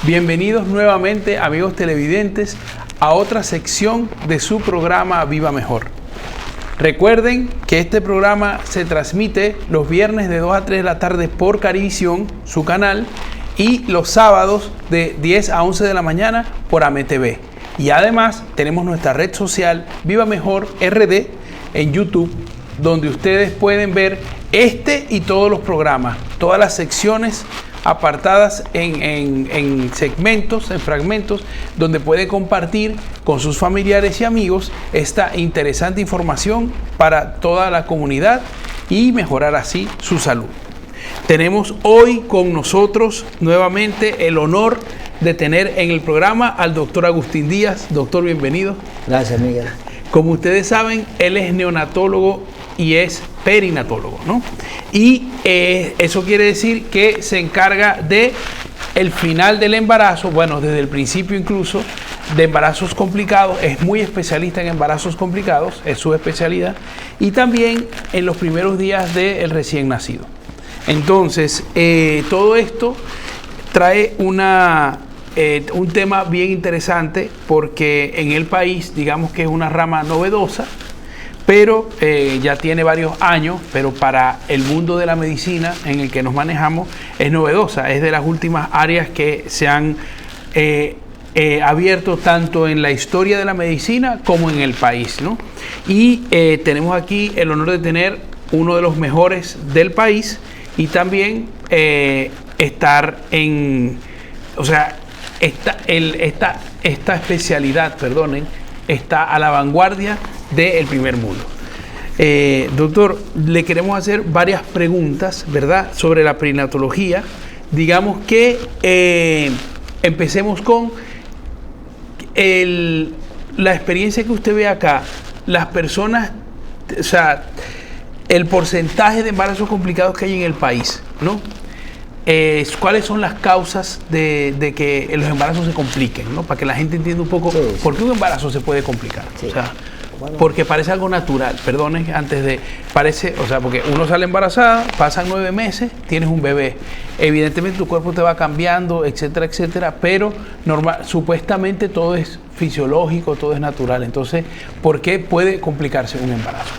Bienvenidos nuevamente, amigos televidentes, a otra sección de su programa Viva Mejor. Recuerden que este programa se transmite los viernes de 2 a 3 de la tarde por Carivisión, su canal, y los sábados de 10 a 11 de la mañana por AMETV. Y además tenemos nuestra red social Viva Mejor RD en YouTube, donde ustedes pueden ver este y todos los programas, todas las secciones apartadas en segmentos, en fragmentos, donde puede compartir con sus familiares y amigos esta interesante información para toda la comunidad y mejorar así su salud. Tenemos hoy con nosotros nuevamente el honor de tener en el programa al doctor Agustín Díaz. Doctor, bienvenido. Gracias, Miguel. Como ustedes saben, él es neonatólogo y es perinatólogo, ¿no? Y eso quiere decir que se encarga de el final del embarazo, bueno, desde el principio incluso, de embarazos complicados. Es muy especialista en embarazos complicados, es su especialidad, y también en los primeros días del recién nacido. Entonces, todo esto trae un tema bien interesante, porque en el país, digamos que es una rama novedosa, pero ya tiene varios años, pero para el mundo de la medicina en el que nos manejamos es novedosa, es de las últimas áreas que se han abierto tanto en la historia de la medicina como en el país, ¿no? Y tenemos aquí el honor de tener uno de los mejores del país y también estar en, o sea, esta especialidad, perdonen, está a la vanguardia del primer mundo. Doctor, le queremos hacer varias preguntas, ¿verdad?, sobre la perinatología. Digamos que empecemos con la experiencia que usted ve acá. Las personas, o sea, el porcentaje de embarazos complicados que hay en el país, ¿no? ¿Cuáles son las causas de que los embarazos se compliquen, ¿no? Para que la gente entienda un poco por qué un embarazo se puede complicar. Sí. O sea, bueno, porque parece algo natural, perdonen, porque uno sale embarazada, pasan 9 meses, tienes un bebé. Evidentemente tu cuerpo te va cambiando, etcétera, etcétera, pero supuestamente todo es fisiológico, todo es natural. Entonces, ¿por qué puede complicarse un embarazo?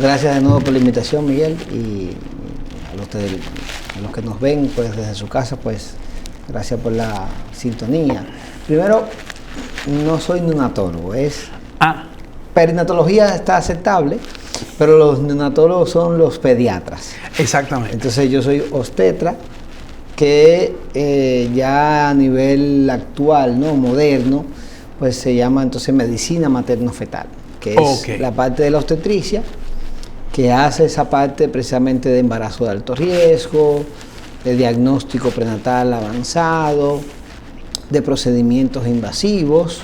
Gracias de nuevo por la invitación, Miguel, y a los que nos ven pues desde su casa, pues gracias por la sintonía. Primero, no soy neonatólogo, perinatología está aceptable, pero los neonatólogos son los pediatras. Exactamente. Entonces yo soy obstetra, que ya a nivel actual, ¿no?, moderno, pues se llama entonces medicina materno-fetal, que es la parte de la obstetricia, que hace esa parte precisamente de embarazo de alto riesgo, de diagnóstico prenatal avanzado, de procedimientos invasivos,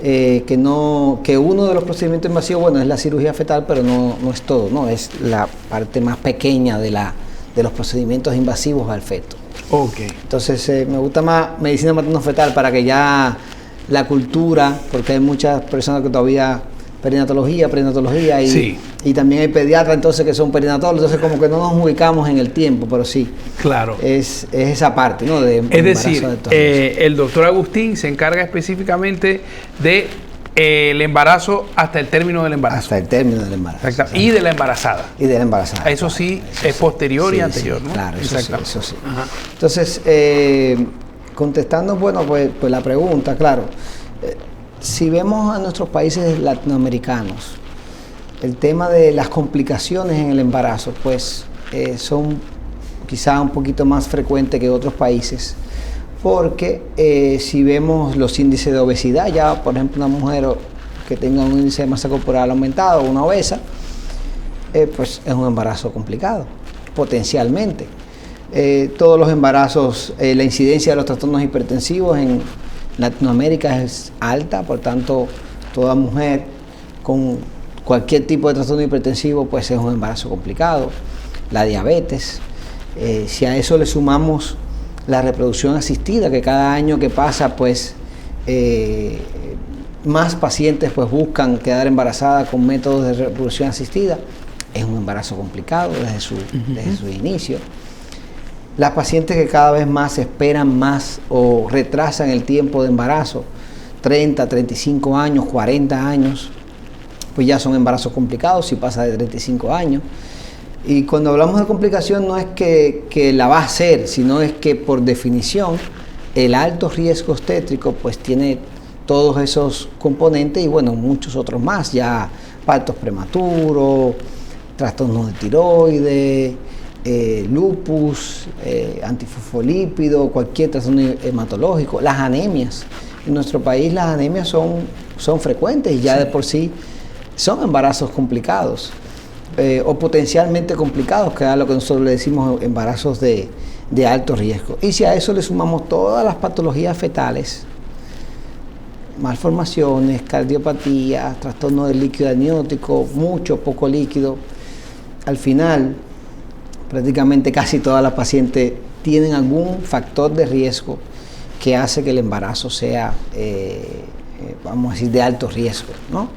que uno de los procedimientos invasivos, bueno, es la cirugía fetal, pero no es todo, ¿no? Es la parte más pequeña de los procedimientos invasivos al feto. Entonces me gusta más medicina materno-fetal para que ya la cultura, porque hay muchas personas que todavía perinatología y, sí, y también hay pediatras entonces que son perinatólogos, entonces como que no nos ubicamos en el tiempo, pero sí, claro, es esa parte, ¿no? Es decir, el doctor Agustín se encarga específicamente de el embarazo hasta el término del embarazo. Hasta el término del embarazo. Exacto. Y de la embarazada. Y de la embarazada. Eso sí, eso es posterior y anterior, sí, ¿no? Claro, eso sí. Ajá. Entonces, contestando, bueno, pues la pregunta, claro, si vemos a nuestros países latinoamericanos, el tema de las complicaciones en el embarazo, pues son quizá un poquito más frecuentes que otros países, porque si vemos los índices de obesidad, ya por ejemplo una mujer que tenga un índice de masa corporal aumentado, una obesa, pues es un embarazo complicado, potencialmente. Todos los embarazos, la incidencia de los trastornos hipertensivos en Latinoamérica es alta, por tanto toda mujer con cualquier tipo de trastorno hipertensivo pues es un embarazo complicado. La diabetes, si a eso le sumamos la reproducción asistida, que cada año que pasa pues más pacientes pues buscan quedar embarazadas con métodos de reproducción asistida, es un embarazo complicado desde su inicio. Las pacientes que cada vez más esperan más o retrasan el tiempo de embarazo, 30, 35 años, 40 años, pues ya son embarazos complicados si pasa de 35 años. Y cuando hablamos de complicación no es que la va a hacer, sino es que por definición el alto riesgo obstétrico pues tiene todos esos componentes y bueno, muchos otros más, ya partos prematuros, trastornos de tiroides, lupus, antifosfolípido, cualquier trastorno hematológico, las anemias. En nuestro país las anemias son frecuentes y ya de por sí son embarazos complicados o potencialmente complicados, que es lo que nosotros le decimos embarazos de alto riesgo. Y si a eso le sumamos todas las patologías fetales, malformaciones, cardiopatías, trastorno del líquido amniótico, mucho, poco líquido, al final prácticamente casi todas las pacientes tienen algún factor de riesgo que hace que el embarazo sea, vamos a decir, de alto riesgo, ¿no?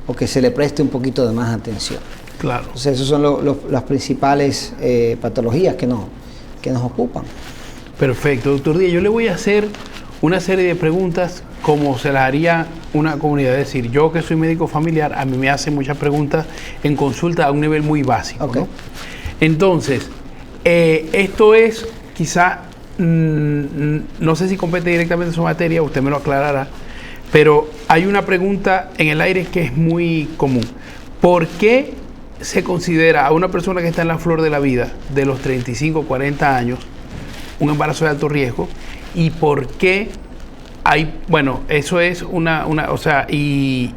O que se le preste un poquito de más atención. Claro. Entonces, esas son las principales patologías que nos ocupan. Perfecto, doctor Díaz. Yo le voy a hacer una serie de preguntas como se las haría una comunidad. Es decir, yo que soy médico familiar, a mí me hacen muchas preguntas en consulta a un nivel muy básico, Okay. ¿no? Entonces, esto es quizá, no sé si compete directamente en su materia, usted me lo aclarará, pero hay una pregunta en el aire que es muy común. ¿Por qué se considera a una persona que está en la flor de la vida, de los 35, 40 años, un embarazo de alto riesgo? ¿Y por qué hay, bueno, eso es o sea, y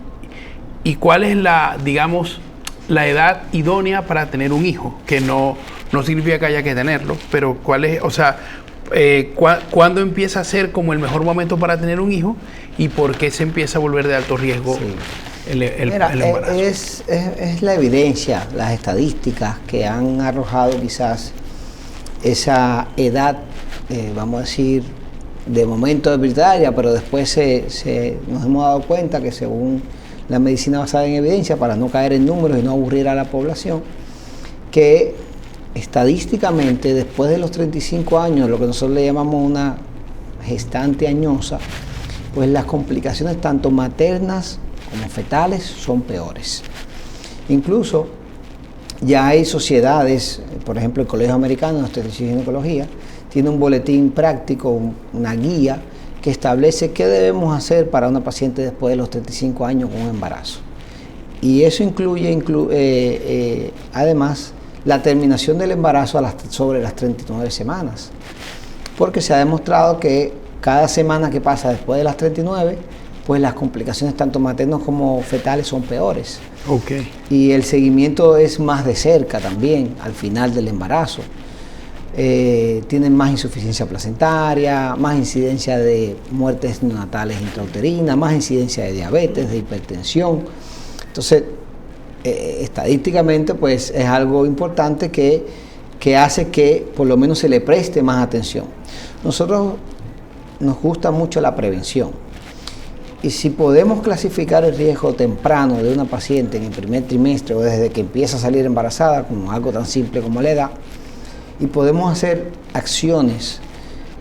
cuál es digamos, la edad idónea para tener un hijo? Que no significa que haya que tenerlo, pero cuál es, o sea, ¿cuándo empieza a ser como el mejor momento para tener un hijo y por qué se empieza a volver de alto riesgo? Sí. El embarazo. Es la evidencia, las estadísticas que han arrojado quizás esa edad, vamos a decir, de momento debilitaria, pero después nos hemos dado cuenta que según la medicina basada en evidencia, para no caer en números y no aburrir a la población, que estadísticamente después de los 35 años, lo que nosotros le llamamos una gestante añosa, pues las complicaciones tanto maternas como fetales son peores. Incluso ya hay sociedades, por ejemplo el Colegio Americano de Obstetricia y Ginecología tiene un boletín práctico, una guía que establece qué debemos hacer para una paciente después de los 35 años con un embarazo. Y eso incluye además la terminación del embarazo sobre las 39 semanas, porque se ha demostrado que cada semana que pasa después de las 39, pues las complicaciones tanto maternas como fetales son peores. Okay. Y el seguimiento es más de cerca también al final del embarazo. Tienen más insuficiencia placentaria, más incidencia de muertes neonatales intrauterinas, más incidencia de diabetes, de hipertensión. Entonces, estadísticamente, pues es algo importante que hace que por lo menos se le preste más atención. Nosotros nos gusta mucho la prevención. Y si podemos clasificar el riesgo temprano de una paciente en el primer trimestre o desde que empieza a salir embarazada, como algo tan simple como la edad, y podemos hacer acciones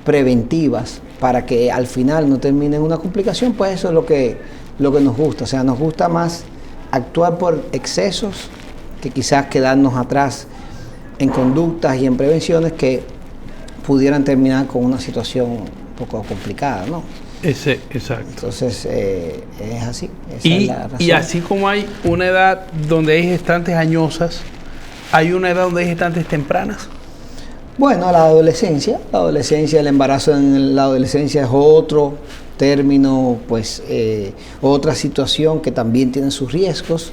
preventivas para que al final no termine en una complicación, pues eso es lo que nos gusta. O sea, nos gusta más actuar por excesos que quizás quedarnos atrás en conductas y en prevenciones que pudieran terminar con una situación un poco complicada, ¿no? Exacto. Entonces, es así. Esa es la razón. Y así como hay una edad donde hay gestantes añosas, ¿hay una edad donde hay gestantes tempranas? Bueno, la adolescencia, el embarazo en la adolescencia es otro término, pues otra situación que también tiene sus riesgos,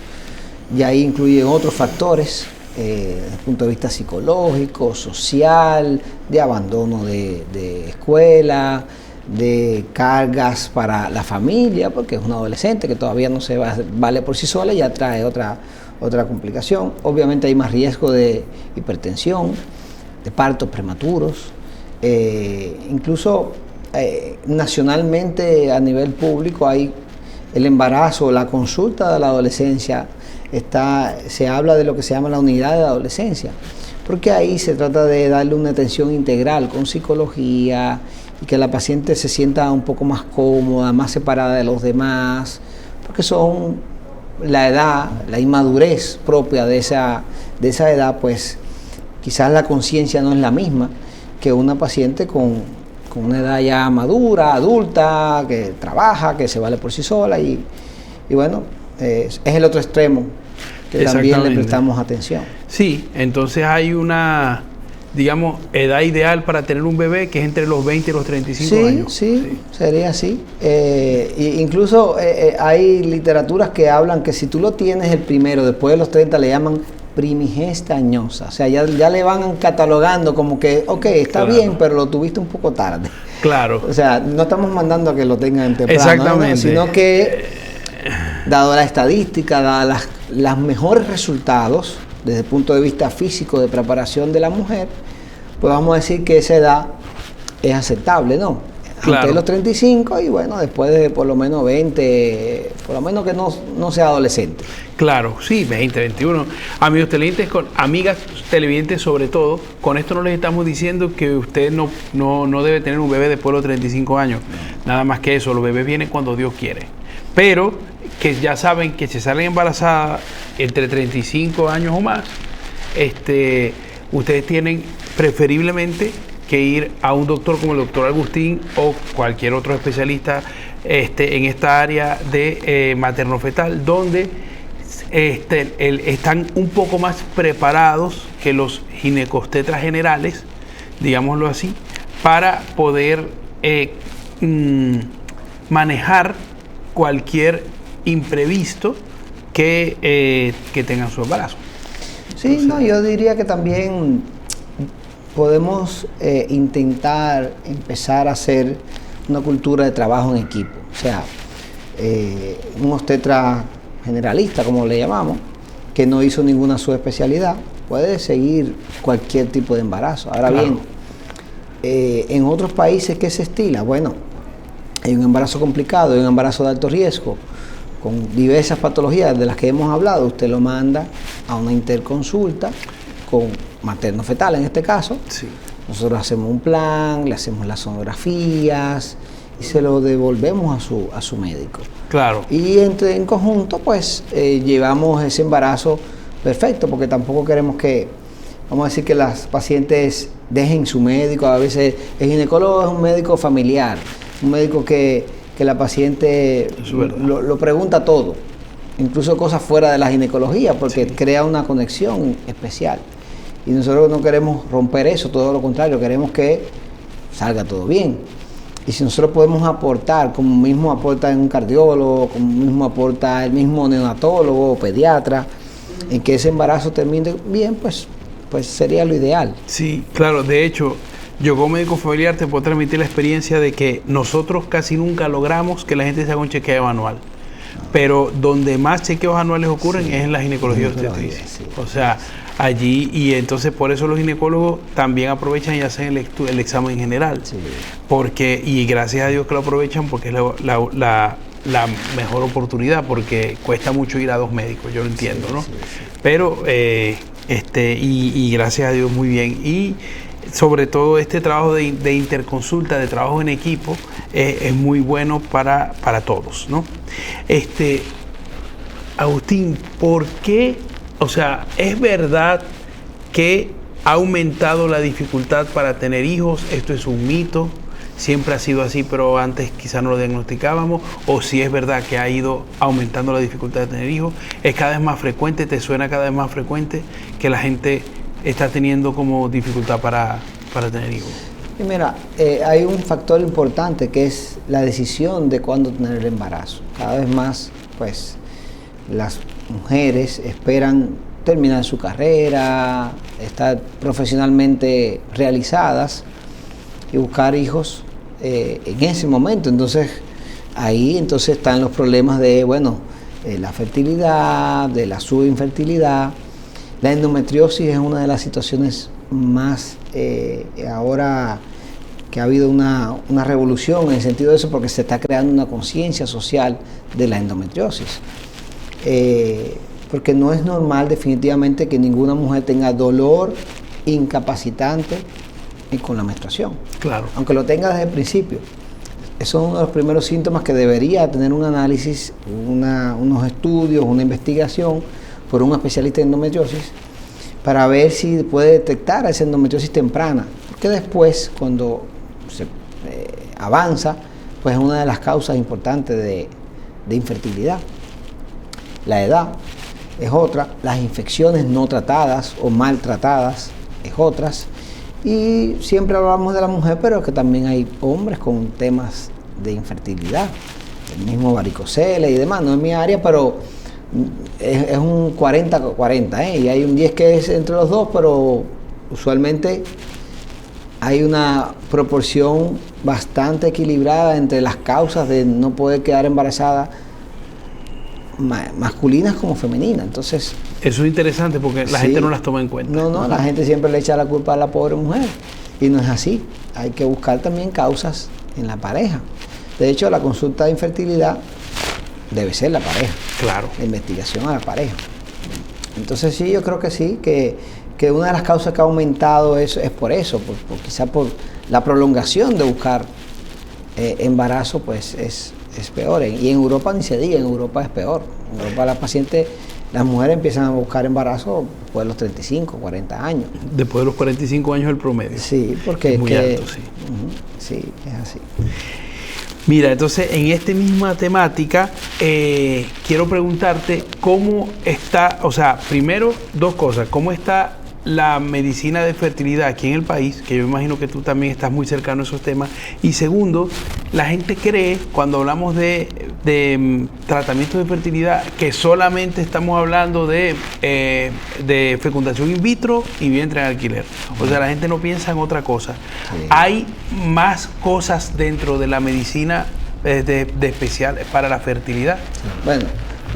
y ahí incluyen otros factores desde el punto de vista psicológico, social, de abandono de escuela, de cargas para la familia, porque es una adolescente que todavía no se vale por sí sola y ya trae otra complicación. Obviamente hay más riesgo de hipertensión, de partos prematuros, incluso nacionalmente a nivel público hay el embarazo, la consulta de la adolescencia, se habla de lo que se llama la unidad de adolescencia, porque ahí se trata de darle una atención integral con psicología y que la paciente se sienta un poco más cómoda, más separada de los demás, porque son la edad, la inmadurez propia de esa edad, pues quizás la conciencia no es la misma que una paciente con una edad ya madura, adulta, que trabaja, que se vale por sí sola y bueno, es el otro extremo que también le prestamos atención. Sí, entonces hay una, digamos, edad ideal para tener un bebé que es entre los 20 y los 35 años. Sí, sería así. Incluso hay literaturas que hablan que si tú lo tienes el primero, después de los 30 le llaman primigestañosa. O sea, ya le van catalogando como que, ok, está bien, pero lo tuviste un poco tarde. Claro. O sea, no estamos mandando a que lo tengan temprano, exactamente, sino que, dado la estadística, dadas los mejores resultados desde el punto de vista físico de preparación de la mujer, pues vamos a decir que esa edad es aceptable, ¿no? Claro. Antes de los 35 y bueno, después de por lo menos 20, por lo menos que no sea adolescente. Claro, sí, 20, 21. Amigos televidentes, amigas televidentes sobre todo, con esto no les estamos diciendo que usted no debe tener un bebé después de los 35 años. Nada más que eso, los bebés vienen cuando Dios quiere. Pero que ya saben que si salen embarazadas entre 35 años o más, ustedes tienen preferiblemente que ir a un doctor como el doctor Agustín o cualquier otro especialista en esta área de materno-fetal, donde están un poco más preparados que los ginecobstetras generales, digámoslo así, para poder manejar cualquier imprevisto que tengan su embarazo. Sí, entonces, yo diría que también podemos intentar empezar a hacer una cultura de trabajo en equipo. O sea, un obstetra generalista, como le llamamos, que no hizo ninguna subespecialidad, puede seguir cualquier tipo de embarazo. Ahora bien, en otros países, ¿qué se estila? Bueno, hay un embarazo complicado, hay un embarazo de alto riesgo, con diversas patologías de las que hemos hablado. Usted lo manda a una interconsulta con materno-fetal en este caso. Sí. Nosotros hacemos un plan, le hacemos las sonografías y se lo devolvemos a su médico. Claro. Y en conjunto, pues, llevamos ese embarazo perfecto, porque tampoco queremos que, vamos a decir, que las pacientes dejen su médico. A veces el ginecólogo es un médico familiar, un médico que la paciente lo pregunta todo, incluso cosas fuera de la ginecología, porque crea una conexión especial. Y nosotros no queremos romper eso, todo lo contrario, queremos que salga todo bien. Y si nosotros podemos aportar, como mismo aporta un cardiólogo, como mismo aporta el mismo neonatólogo o pediatra, en que ese embarazo termine bien, pues sería lo ideal. Sí, claro. De hecho, yo como médico familiar te puedo transmitir la experiencia de que nosotros casi nunca logramos que la gente se haga un chequeo anual. Pero donde más chequeos anuales ocurren es en la ginecología obstetricia. O sea, allí, y entonces por eso los ginecólogos también aprovechan y hacen el examen general. Sí. Porque, y gracias a Dios que lo aprovechan, porque es la mejor oportunidad, porque cuesta mucho ir a dos médicos, yo lo entiendo, ¿no? Sí. Pero, y gracias a Dios muy bien. Y sobre todo este trabajo de interconsulta, de trabajo en equipo, es muy bueno para todos, ¿no? Agustín, ¿por qué? O sea, ¿es verdad que ha aumentado la dificultad para tener hijos? ¿Esto es un mito? ¿Siempre ha sido así, pero antes quizás no lo diagnosticábamos? ¿O si es verdad que ha ido aumentando la dificultad de tener hijos? ¿Es cada vez más frecuente? ¿Te suena cada vez más frecuente que la gente está teniendo como dificultad para tener hijos? Y mira, hay un factor importante que es la decisión de cuándo tener el embarazo. Cada vez más, pues, las mujeres esperan terminar su carrera, estar profesionalmente realizadas y buscar hijos en ese momento. Entonces, ahí están los problemas de, bueno, la fertilidad, de la subinfertilidad. La endometriosis es una de las situaciones más, ahora que ha habido una revolución en el sentido de eso, porque se está creando una conciencia social de la endometriosis. Porque no es normal definitivamente que ninguna mujer tenga dolor incapacitante y con la menstruación. Claro. Aunque lo tenga desde el principio. Esos son uno de los primeros síntomas que debería tener un análisis, unos estudios, una investigación por un especialista en endometriosis para ver si puede detectar esa endometriosis temprana. Porque después, cuando se avanza, pues es una de las causas importantes de infertilidad. La edad es otra, las infecciones no tratadas o maltratadas es otras. Y siempre hablamos de la mujer, pero que también hay hombres con temas de infertilidad, el mismo varicocele y demás. No es mi área, pero es un 40-40, y hay un 10 que es entre los dos, pero usualmente hay una proporción bastante equilibrada entre las causas de no poder quedar embarazada, masculinas como femeninas. Entonces, eso es interesante porque la gente no las toma en cuenta. No, la gente siempre le echa la culpa a la pobre mujer y no es así. Hay que buscar también causas en la pareja. De hecho, la consulta de infertilidad debe ser la pareja. Claro. La investigación a la pareja. Entonces sí, yo creo que sí, que una de las causas que ha aumentado es por eso, quizá por la prolongación de buscar embarazo, pues es peor. Y en Europa ni se diga, en Europa es peor. En Europa las mujeres empiezan a buscar embarazo después de los 35, 40 años. Después de los 45 años el promedio. Sí, porque es muy alto, sí. Sí, es así. Mira, entonces en esta misma temática quiero preguntarte cómo está, o sea, primero dos cosas, cómo está la medicina de fertilidad aquí en el país, que yo imagino que tú también estás muy cercano a esos temas, y segundo, la gente cree cuando hablamos de tratamientos de fertilidad que solamente estamos hablando de fecundación in vitro y vientre en alquiler. O sea, la gente no piensa en otra cosa. Sí. Hay más cosas dentro de la medicina de especial para la fertilidad. Bueno,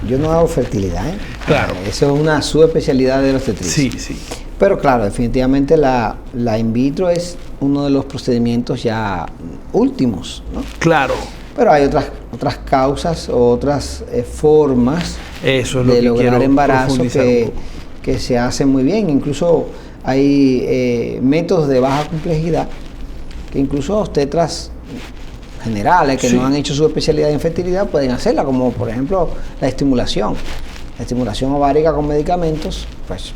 yo no hago fertilidad, Claro. Eso es una subespecialidad de la obstetricia. Sí, sí. Pero claro, definitivamente la in vitro es uno de los procedimientos ya últimos, ¿no? Claro. Pero hay otras causas o otras formas de lograr embarazo que se hacen muy bien. Incluso hay métodos de baja complejidad que incluso obstetras generales que no han hecho su especialidad en fertilidad pueden hacerla, como por ejemplo la estimulación. La estimulación ovárica con medicamentos, pues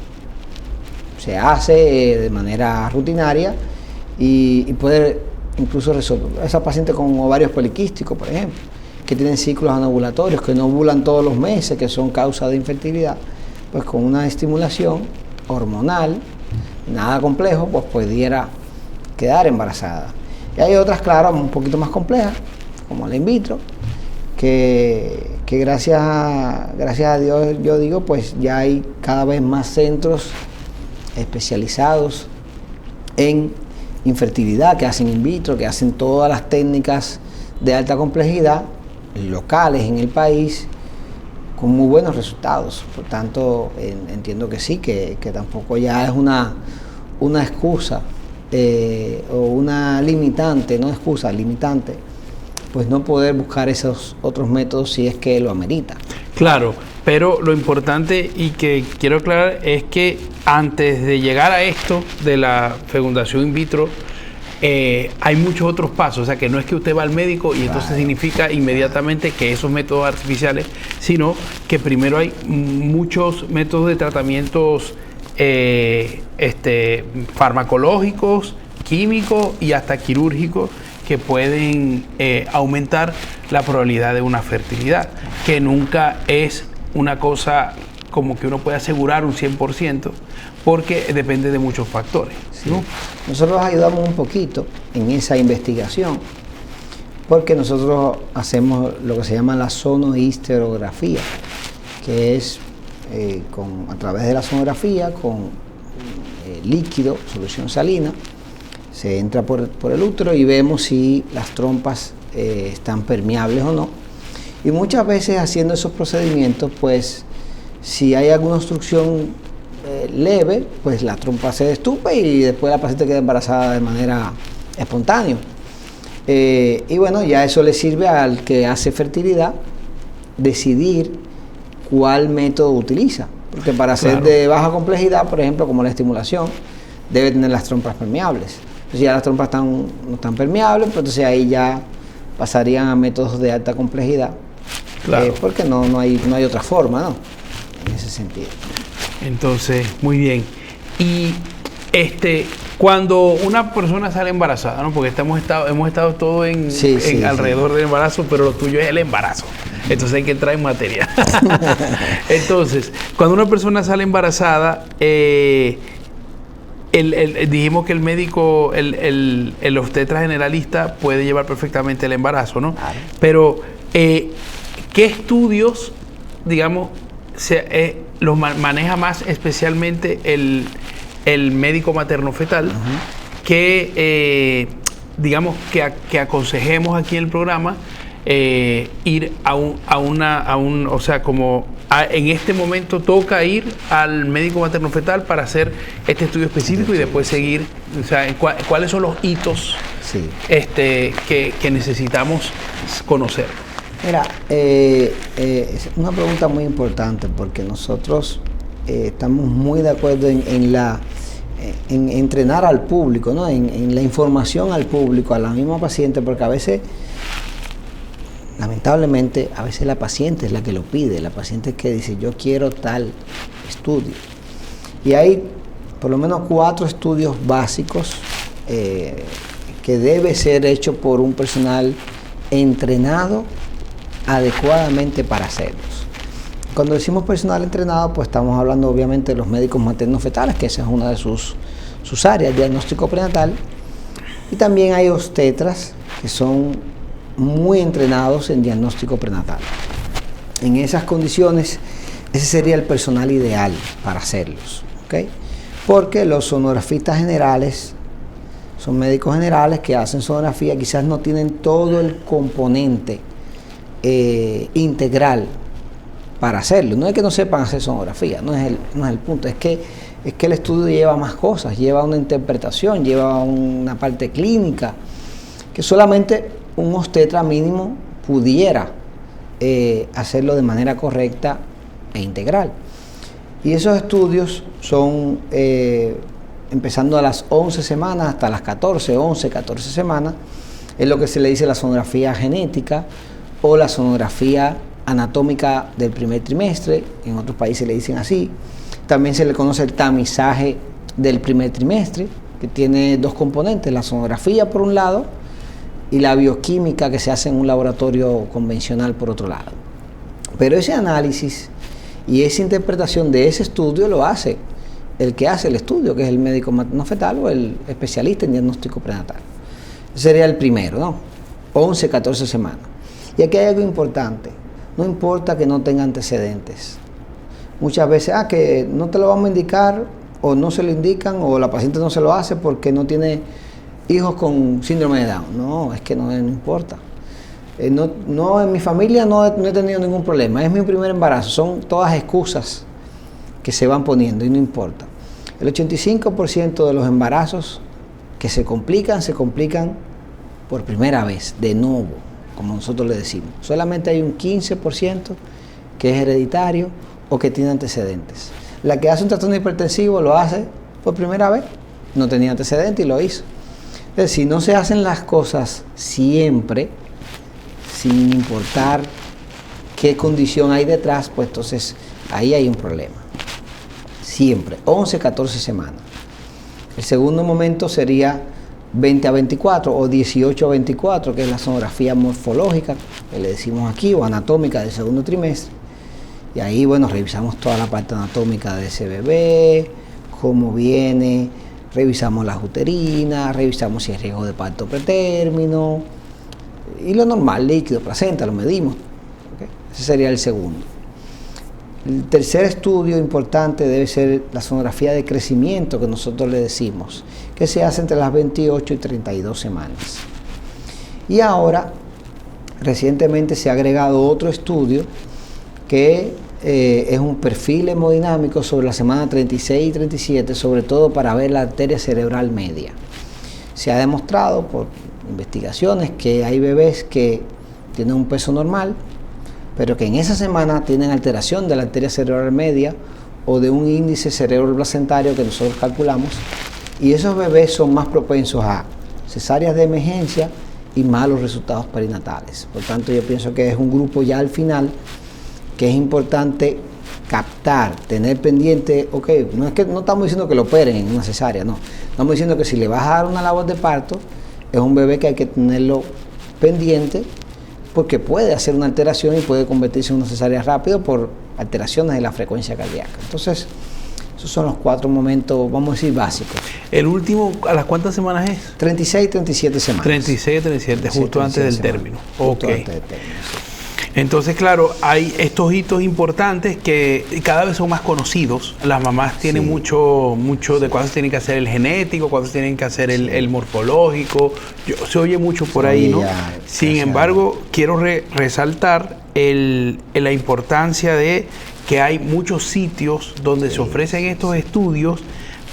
se hace de manera rutinaria y puede incluso resolver. Esa paciente con ovarios poliquísticos, por ejemplo, que tienen ciclos anovulatorios, que no ovulan todos los meses, que son causa de infertilidad, pues con una estimulación hormonal, nada complejo, pues pudiera quedar embarazada. Y hay otras, claro, un poquito más complejas, como la in vitro, que gracias a Dios, yo digo, pues ya hay cada vez más centros especializados en infertilidad, que hacen in vitro, que hacen todas las técnicas de alta complejidad locales en el país con muy buenos resultados. Por tanto, entiendo que sí, que tampoco ya es una excusa o una limitante, no excusa, limitante, pues no poder buscar esos otros métodos si es que lo amerita. Claro, pero lo importante y que quiero aclarar es que antes de llegar a esto de la fecundación in vitro, hay muchos otros pasos. O sea, que no es que usted va al médico y entonces significa inmediatamente que esos métodos artificiales, sino que primero hay muchos métodos de tratamientos farmacológicos, químicos y hasta quirúrgicos que pueden aumentar la probabilidad de una fertilidad, que nunca es una cosa como que uno puede asegurar un 100%, porque depende de muchos factores, ¿no? Sí. Nosotros ayudamos un poquito en esa investigación, porque nosotros hacemos lo que se llama la sonohisterografía, que es a través de la sonografía con líquido, solución salina, se entra por el útero y vemos si las trompas están permeables o no. Y muchas veces haciendo esos procedimientos, pues si hay alguna obstrucción leve, pues la trompa se destupa y después la paciente queda embarazada de manera espontánea. Y bueno, ya eso le sirve al que hace fertilidad decidir cuál método utiliza. Porque para hacer de baja complejidad, por ejemplo, como la estimulación, debe tener las trompas permeables. Entonces ya las trompas no están permeables, pues entonces ahí ya pasarían a métodos de alta complejidad. Claro. Porque no hay otra forma, ¿no? En ese sentido. Entonces, muy bien. Y cuando una persona sale embarazada, ¿no? Porque hemos estado todo alrededor del embarazo, pero lo tuyo es el embarazo. Entonces hay que entrar en materia. Entonces, cuando una persona sale embarazada, dijimos que el médico, el obstetra generalista puede llevar perfectamente el embarazo, ¿no? Claro. Pero, ¿qué estudios, digamos, los maneja más especialmente el médico materno-fetal? Que, digamos, que aconsejemos aquí en el programa ir o sea, como en este momento toca ir al médico materno-fetal para hacer este estudio específico y después seguir, o sea, cuáles son los hitos que necesitamos conocer. Mira, es una pregunta muy importante porque nosotros estamos muy de acuerdo en entrenar al público, ¿no? En la información al público, a la misma paciente, porque a veces, lamentablemente, a veces la paciente es la que lo pide, la paciente es que dice, yo quiero tal estudio. Y hay por lo menos 4 estudios básicos que debe ser hecho por un personal entrenado adecuadamente para hacerlos. Cuando decimos personal entrenado, pues estamos hablando obviamente de los médicos materno-fetales, que esa es una de sus áreas, diagnóstico prenatal, y también hay obstetras que son muy entrenados en diagnóstico prenatal. En esas condiciones, ese sería el personal ideal para hacerlos, ¿ok? Porque los sonografistas generales son médicos generales que hacen sonografía, quizás no tienen todo el componente integral para hacerlo. No es que no sepan hacer sonografía, no es el punto, es que el estudio lleva más cosas, lleva una interpretación, lleva una parte clínica, que solamente un obstetra mínimo pudiera hacerlo de manera correcta e integral. Y esos estudios son empezando a las 11 semanas hasta las 14 semanas, es lo que se le dice la sonografía genética o la sonografía anatómica del primer trimestre, en otros países le dicen así. También se le conoce el tamizaje del primer trimestre, que tiene 2 componentes, la sonografía por un lado y la bioquímica que se hace en un laboratorio convencional por otro lado. Pero ese análisis y esa interpretación de ese estudio lo hace el que hace el estudio, que es el médico materno-fetal o el especialista en diagnóstico prenatal. Ese sería el primero, ¿no? 11, 14 semanas. Y aquí hay algo importante. No importa que no tenga antecedentes. Muchas veces, que no te lo vamos a indicar, o no se lo indican, o la paciente no se lo hace porque no tiene hijos con síndrome de Down. No, es que no importa. No, en mi familia no he tenido ningún problema. Es mi primer embarazo. Son todas excusas que se van poniendo y no importa. El 85% de los embarazos que se complican por primera vez, de nuevo, como nosotros le decimos. Solamente hay un 15% que es hereditario o que tiene antecedentes. La que hace un trastorno hipertensivo lo hace por primera vez, no tenía antecedentes y lo hizo. Entonces, si no se hacen las cosas siempre, sin importar qué condición hay detrás, pues entonces ahí hay un problema. Siempre, 11, 14 semanas. El segundo momento sería 20 a 24 o 18 a 24, que es la sonografía morfológica, que le decimos aquí, o anatómica del segundo trimestre. Y ahí, bueno, revisamos toda la parte anatómica de ese bebé, cómo viene, revisamos las uterinas, revisamos si hay riesgo de parto pretérmino, y lo normal, líquido, placenta, lo medimos. ¿Okay? Ese sería el segundo. El tercer estudio importante debe ser la sonografía de crecimiento, que nosotros le decimos, que se hace entre las 28 y 32 semanas. Y ahora, recientemente se ha agregado otro estudio que es un perfil hemodinámico sobre la semana 36 y 37, sobre todo para ver la arteria cerebral media. Se ha demostrado por investigaciones que hay bebés que tienen un peso normal, pero que en esa semana tienen alteración de la arteria cerebral media o de un índice cerebroplacentario que nosotros calculamos, Y esos bebés son más propensos a cesáreas de emergencia y malos resultados perinatales. Por tanto, yo pienso que es un grupo ya al final que es importante captar, tener pendiente. Ok, no es que no estamos diciendo que lo operen en una cesárea, no. Estamos diciendo que si le vas a dar una labor de parto, es un bebé que hay que tenerlo pendiente porque puede hacer una alteración y puede convertirse en una cesárea rápido por alteraciones de la frecuencia cardíaca. Entonces, esos son los 4 momentos, vamos a decir, básicos. ¿El último, a las cuántas semanas es? 36, 37 semanas. 36, 37, justo antes del término. Justo Ok. antes del término, sí. Entonces, claro, hay estos hitos importantes que cada vez son más conocidos. Las mamás tienen mucho de cuándo se tienen que hacer el genético, cuándo se tienen que hacer el morfológico. Se oye mucho por ahí, ¿no? Sin embargo, quiero resaltar la importancia de que hay muchos sitios donde se ofrecen estos estudios,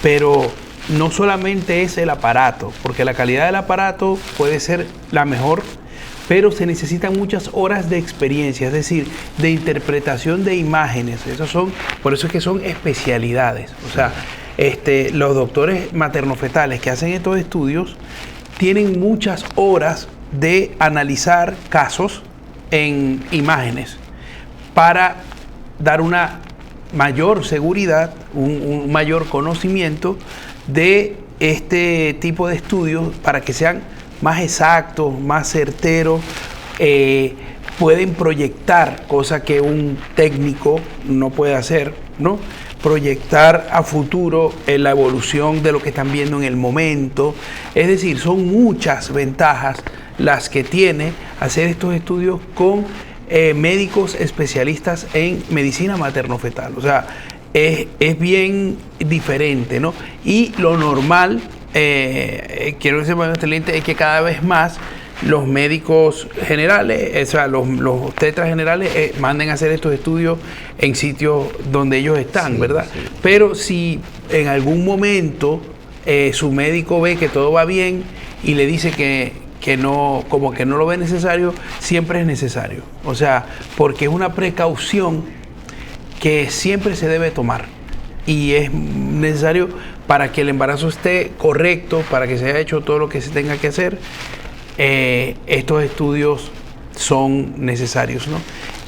pero no solamente es el aparato, porque la calidad del aparato puede ser la mejor, pero se necesitan muchas horas de experiencia, es decir, de interpretación de imágenes. Por eso es que son especialidades. O sea, los doctores maternofetales que hacen estos estudios tienen muchas horas de analizar casos en imágenes para dar una mayor seguridad, un mayor conocimiento de este tipo de estudios para que sean más exactos, más certeros, pueden proyectar, cosa que un técnico no puede hacer, ¿no? Proyectar a futuro la evolución de lo que están viendo en el momento. Es decir, son muchas ventajas las que tiene hacer estos estudios con médicos especialistas en medicina materno-fetal. O sea, es bien diferente, ¿no? Y lo normal, quiero decir, es que cada vez más los médicos generales, o sea, los tetras generales, manden a hacer estos estudios en sitios donde ellos están, ¿verdad? Sí. Pero si en algún momento su médico ve que todo va bien y le dice que no, como que no lo ve necesario, siempre es necesario. O sea, porque es una precaución que siempre se debe tomar y es necesario para que el embarazo esté correcto, para que se haya hecho todo lo que se tenga que hacer. Estos estudios son necesarios, ¿no?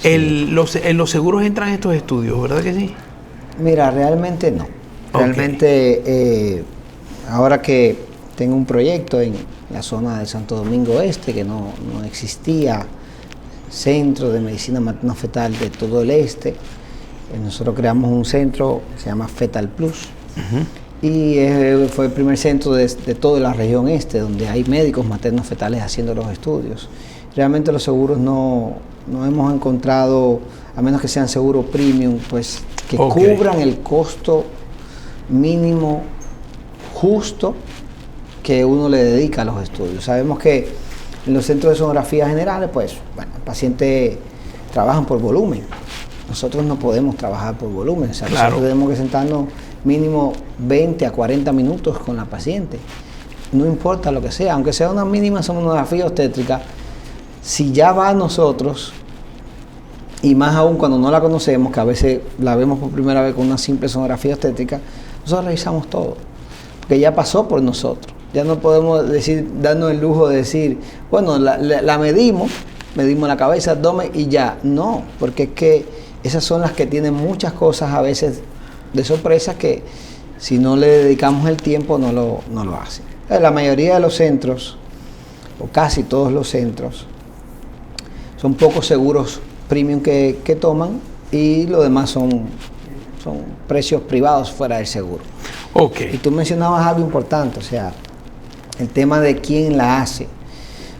Sí. En los seguros entran estos estudios, ¿verdad que sí? Mira, realmente no. Realmente, ahora que tengo un proyecto en la zona de Santo Domingo Este, que no existía centro de medicina materno-fetal de todo el este, nosotros creamos un centro que se llama Fetal Plus. Y fue el primer centro de toda la región este, donde hay médicos maternos fetales haciendo los estudios. Realmente los seguros no hemos encontrado, a menos que sean seguros premium, pues que cubran el costo mínimo justo que uno le dedica a los estudios. Sabemos que en los centros de sonografía generales, pues, bueno, el paciente trabajan por volumen. Nosotros no podemos trabajar por volumen, o sea, claro, nosotros tenemos que sentarnos mínimo 20 a 40 minutos con la paciente. No importa lo que sea, aunque sea una mínima sonografía obstétrica, si ya va a nosotros, y más aún cuando no la conocemos, que a veces la vemos por primera vez con una simple sonografía obstétrica, nosotros revisamos todo, porque ya pasó por nosotros. Ya no podemos darnos el lujo de decir, bueno, la medimos la cabeza, abdomen y ya. No, porque es que esas son las que tienen muchas cosas a veces de sorpresa que si no le dedicamos el tiempo no lo hacen. La mayoría de los centros, o casi todos los centros, son pocos seguros premium que toman y lo demás son precios privados fuera del seguro. Y tú mencionabas algo importante, o sea, el tema de quién la hace.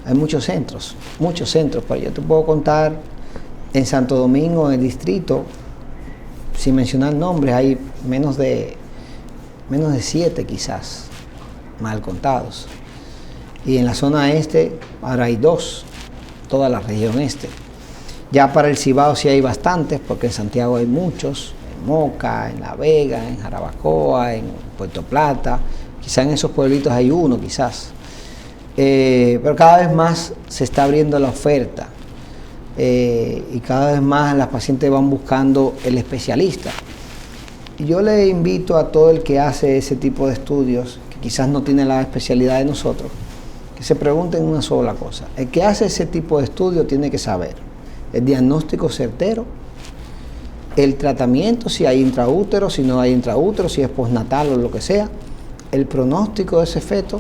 Hay muchos centros, pero yo te puedo contar en Santo Domingo, en el distrito, sin mencionar nombres, hay menos de 7 quizás, mal contados. Y en la zona este, ahora hay 2, toda la región este. Ya para el Cibao sí hay bastantes, porque en Santiago hay muchos, en Moca, en La Vega, en Jarabacoa, en Puerto Plata, quizás en esos pueblitos hay uno, quizás. Pero cada vez más se está abriendo la oferta. Y cada vez más las pacientes van buscando el especialista. Y yo le invito a todo el que hace ese tipo de estudios que quizás no tiene la especialidad de nosotros, que se pregunten una sola cosa. El que hace ese tipo de estudio tiene que saber el diagnóstico certero, el tratamiento, si hay intraútero, si no hay intraútero, si es postnatal o lo que sea, el pronóstico de ese feto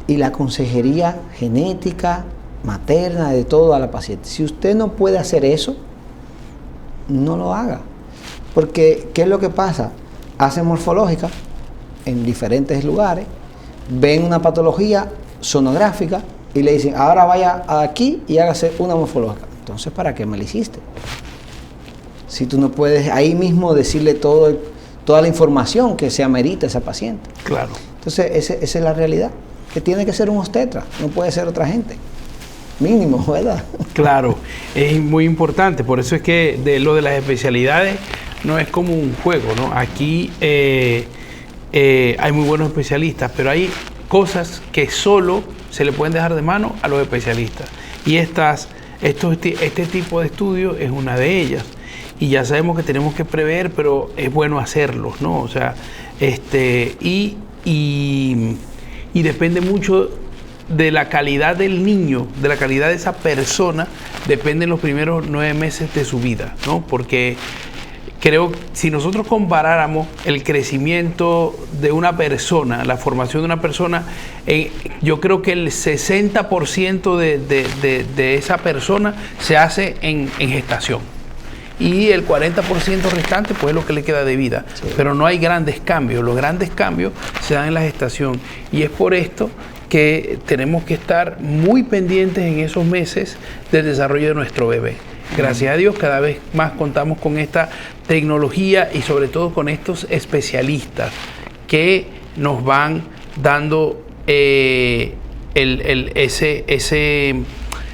y la consejería genética, materna, de todo a la paciente. Si usted no puede hacer eso, no lo haga. Porque, ¿qué es lo que pasa? Hacen morfológica en diferentes lugares, ven una patología sonográfica y le dicen, ahora vaya aquí y hágase una morfológica. Entonces, ¿para qué me la hiciste? Si tú no puedes ahí mismo decirle toda la información que se amerita a esa paciente. Claro. Entonces, esa es la realidad, que tiene que ser un obstetra, no puede ser otra gente. Mínimo, ¿verdad? Claro, es muy importante, por eso es que lo de las especialidades no es como un juego, ¿no? Aquí hay muy buenos especialistas, pero hay cosas que solo se le pueden dejar de mano a los especialistas. Y este tipo de estudios es una de ellas. Y ya sabemos que tenemos que prever, pero es bueno hacerlos, ¿no? O sea, y depende mucho de la calidad del niño, de la calidad de esa persona, dependen los primeros 9 meses de su vida, ¿no? Porque creo que si nosotros comparáramos el crecimiento de una persona, la formación de una persona, yo creo que el 60% de esa persona se hace en gestación. Y el 40% restante, pues es lo que le queda de vida. Sí. Pero no hay grandes cambios. Los grandes cambios se dan en la gestación. Y es por esto que tenemos que estar muy pendientes en esos meses del desarrollo de nuestro bebé. Gracias a Dios, cada vez más contamos con esta tecnología y sobre todo con estos especialistas que nos van dando ese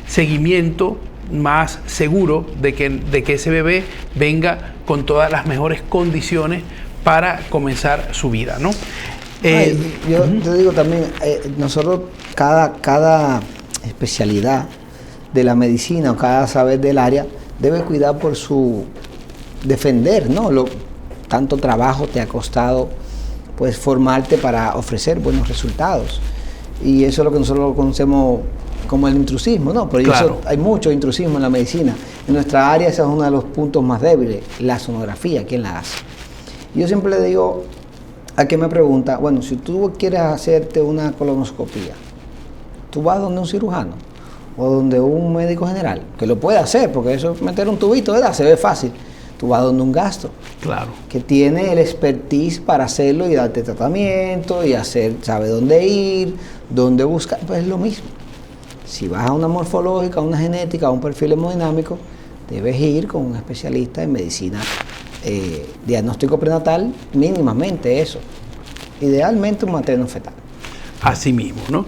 seguimiento más seguro de que ese bebé venga con todas las mejores condiciones para comenzar su vida, ¿no? Yo te digo también, nosotros cada especialidad de la medicina o cada saber del área debe cuidar por su defender, ¿no? Tanto trabajo te ha costado pues formarte para ofrecer buenos resultados. Y eso es lo que nosotros conocemos como el intrusismo, ¿no? Pero claro, hay mucho intrusismo en la medicina. En nuestra área ese es uno de los puntos más débiles, la sonografía, ¿quién la hace? Yo siempre le digo a quien me pregunta, bueno, si tú quieres hacerte una colonoscopía, ¿tú vas donde un cirujano o donde un médico general? Que lo puede hacer, porque eso es meter un tubito, ¿verdad? Se ve fácil. Tú vas donde un gastro, claro, que tiene el expertise para hacerlo y darte tratamiento y sabe dónde ir, dónde buscar, pues es lo mismo. Si vas a una morfológica, a una genética, a un perfil hemodinámico, debes ir con un especialista en medicina, diagnóstico prenatal, mínimamente eso. Idealmente un materno fetal. Así mismo, ¿no?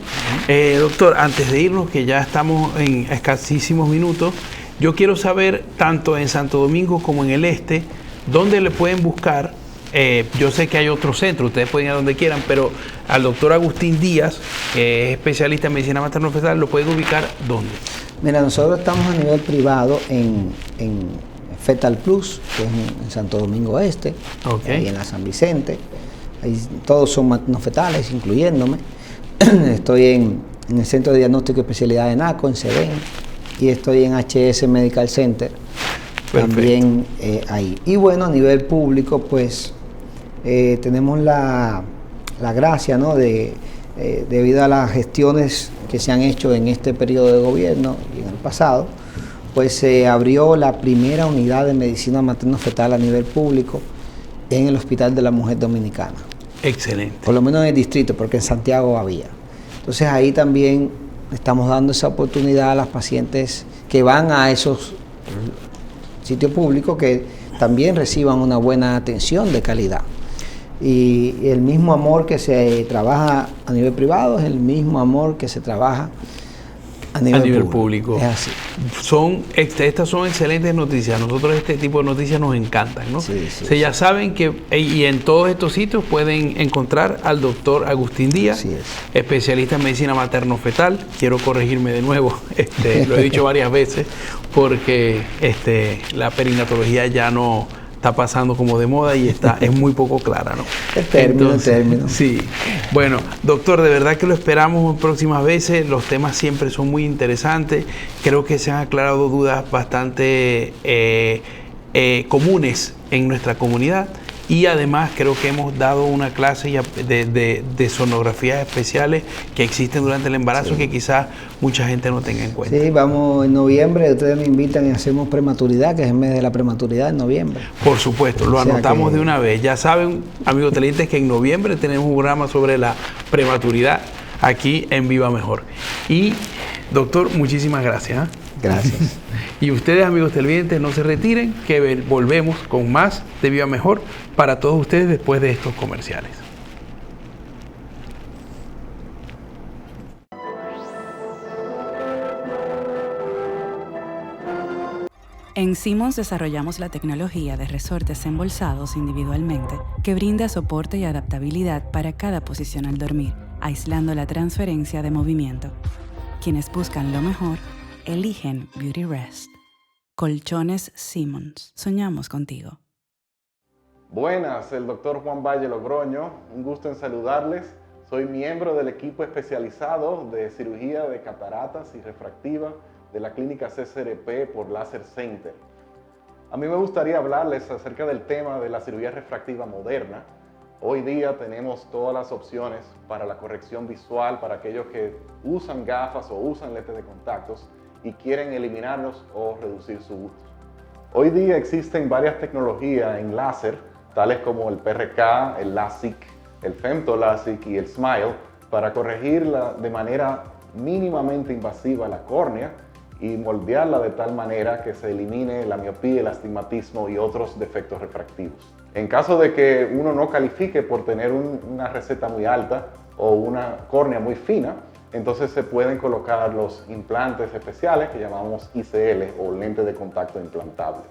Doctor, antes de irnos, que ya estamos en escasísimos minutos, yo quiero saber, tanto en Santo Domingo como en el este, ¿dónde le pueden buscar? Yo sé que hay otros centros, ustedes pueden ir a donde quieran, pero al doctor Agustín Díaz, que es especialista en medicina materno-fetal, ¿lo pueden ubicar dónde? Mira, nosotros estamos a nivel privado en Fetal Plus, que es en Santo Domingo Este, okay, y en la San Vicente. Ahí todos son materno-fetales, incluyéndome. Estoy en el Centro de Diagnóstico y Especialidad de NACO, en CEDEN, y estoy en HS Medical Center. Perfecto. También ahí. Y bueno, a nivel público, pues tenemos la gracia, ¿no? Debido a las gestiones que se han hecho en este periodo de gobierno y en el pasado, pues se abrió la primera unidad de medicina materno-fetal a nivel público en el Hospital de la Mujer Dominicana. Excelente. Por lo menos en el distrito, porque en Santiago había. Entonces ahí también estamos dando esa oportunidad a las pacientes que van a esos sitios públicos que también reciban una buena atención de calidad. Y el mismo amor que se trabaja a nivel privado es el mismo amor que se trabaja a nivel público. Es así. Estas son excelentes noticias. Nosotros este tipo de noticias nos encantan, ¿no? Sí, o sea, ya saben que y en todos estos sitios pueden encontrar al doctor Agustín Díaz, especialista en medicina materno-fetal. Quiero corregirme de nuevo, lo he dicho varias veces, porque la perinatología ya no está pasando como de moda y es muy poco clara, ¿no? El término. Sí. Bueno, doctor, de verdad que lo esperamos en próximas veces. Los temas siempre son muy interesantes. Creo que se han aclarado dudas bastante comunes en nuestra comunidad. Y además creo que hemos dado una clase de sonografías especiales que existen durante el embarazo, que quizás mucha gente no tenga en cuenta. Sí, vamos en noviembre, ustedes me invitan y hacemos prematuridad, que es el mes de la prematuridad en noviembre. Por supuesto, lo anotamos de una vez. Ya saben, amigos televidentes, que en noviembre tenemos un programa sobre la prematuridad aquí en Viva Mejor. Y doctor, muchísimas gracias. Gracias. Y ustedes, amigos televidentes, no se retiren, que volvemos con más de Viva Mejor para todos ustedes después de estos comerciales. En Simmons desarrollamos la tecnología de resortes embolsados individualmente que brinda soporte y adaptabilidad para cada posición al dormir, aislando la transferencia de movimiento. Quienes buscan lo mejor, eligen Beauty Rest. Colchones Simmons. Soñamos contigo. Buenas, el doctor Juan Valle Logroño. Un gusto en saludarles. Soy miembro del equipo especializado de cirugía de cataratas y refractiva de la clínica CCRP por Laser Center. A mí me gustaría hablarles acerca del tema de la cirugía refractiva moderna. Hoy día tenemos todas las opciones para la corrección visual para aquellos que usan gafas o usan lentes de contactos y quieren eliminarlos o reducir su uso. Hoy día existen varias tecnologías en láser, tales como el PRK, el LASIK, el FemtoLASIK y el SMILE, para corregir de manera mínimamente invasiva la córnea y moldearla de tal manera que se elimine la miopía, el astigmatismo y otros defectos refractivos. En caso de que uno no califique por tener una receta muy alta o una córnea muy fina, entonces se pueden colocar los implantes especiales que llamamos ICL o lente de contacto implantable.